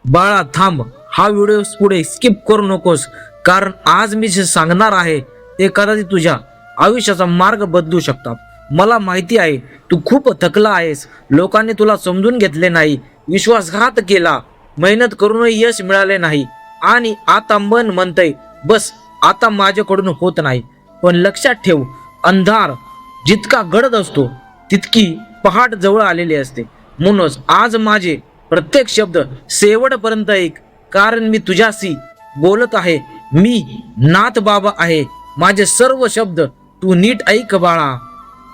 बाळा थांब, हा व्हिडिओ पुढे स्किप करू नकोस, कारण आज मी जे सांगणार आहे ते कदाचित तुझ्या आयुष्याचा मार्ग बदलू शकतात. मला माहिती आहे तू खूप थकला आहेस, लोकांनी तुला समजून घेतले नाही, विश्वासघात केला, मेहनत करूनही यश मिळाले नाही आणि आता मन म्हणतंय बस आता माझ्याकडून होत नाही. पण लक्षात ठेव, अंधार जितका गडद असतो तितकी पहाट जवळ आलेली असते. म्हणूनच आज माझे प्रत्येक शब्द शेवटपर्यंत ऐक, कारण मी तुझ्याशी बोलत आहे. मी नाथ बाबा आहे. माझे सर्व शब्द तू नीट ऐक बाळा.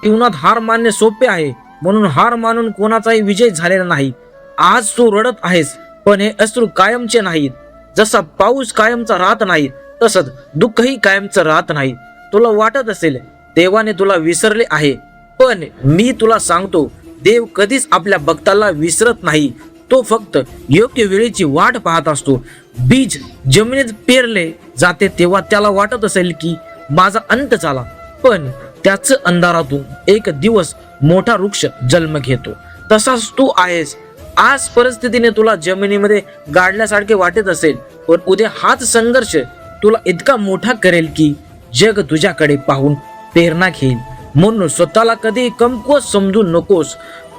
जीवनात हार मानणे सोपे आहे, म्हणून हार मानून कोणाचाही विजय झालेला नाही. आज तू रडत आहेस, पण हे अश्रू कायमचे नाहीत. जसा पाऊस कायमचा राहत नाही, तसंच दुःखही कायमचं राहत नाही. तुला वाटत असेल देवाने तुला विसरले आहे, पण मी तुला सांगतो देव कधीच आपल्या भक्ताला विसरत नाही. तो फक्त योग्य वेळेची वाट पाहत असतो. बीज जमिनीत पेरले जाते तेव्हा त्याला वाटत असेल की माझा अंत झाला, पण त्याच अंधारातून एक दिवस मोठा वृक्ष जन्म घेतो. तसाच तू आहेस. आज परिस्थितीने तुला जमिनीमध्ये गाडल्यासारखे वाटत असेल, पण उद्या हाच संघर्ष तुला इतका मोठा करेल की जग तुझ्याकडे पाहून प्रेरणा घेईल. म्हणून स्वतःला कधी कमकुवत समजू नकोस.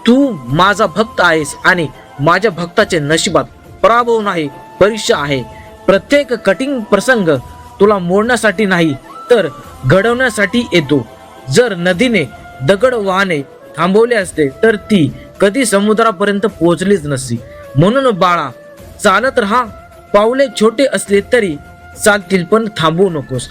तू माझा भक्त आहेस आणि माझ्या भक्ताचे नशिबात पराभव नाही, परीक्षा आहे. प्रत्येक कठीण प्रसंग तुला मोडण्यासाठी नाही तर घडवण्यासाठी येतो. जर नदीने दगड वाहने थांबवले असते तर ती कधी समुद्रापर्यंत पोहोचलीच नसती. म्हणून बाळा चालत राहा. पावले छोटे असले तरी चालतील, पण थांबवू नकोस.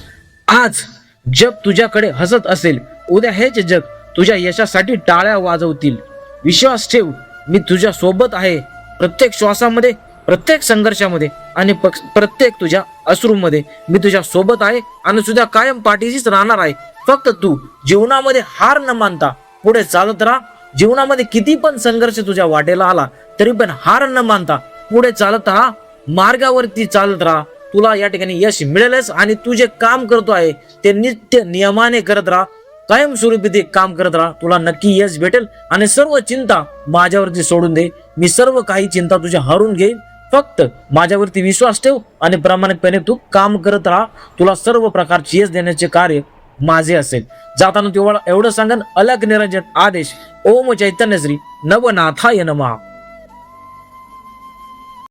आज जग तुझ्याकडे हसत असेल, उद्या हेच जग तुझ्या यशासाठी टाळ्या वाजवतील. विश्वास ठेव, मी तुझ्या सोबत आहे. प्रत्येक श्वासामध्ये, प्रत्येक संघर्षामध्ये आणि प्रत्येक तुझ्या अश्रूमध्ये मी तुझ्या सोबत आहे आणि तुझ्या कायम पाठीशीच राहणार आहे. फक्त तू जीवनामध्ये हार न मानता पुढे चालत राहा. जीवनामध्ये किती पण संघर्ष तुझ्या वाटेला आला तरी पण हार न मानता पुढे चालत राहा. मार्गावरती चालत राहा. तुला या ठिकाणी यश मिळेलच आणि तू जे काम करतो आहे ते नित्य नियमाने करत राहा. कायमस्वरूपी ते काम करत राहा. तुला नक्की यश भेटेल आणि सर्व चिंता माझ्यावरती सोडून दे. मी सर्व काही चिंता तुझ्या हरून घेईन. फक्त माझ्यावरती विश्वास ठेव आणि प्रामाणिकपणे तू काम करत राहा. तुला सर्व प्रकारची यश देण्याचे कार्य माझे असेल. जाताना तेवढं एवढं सांगन, अलग निरंजन आदेश. ओम चैतन्य श्री नवनाथाय नमः.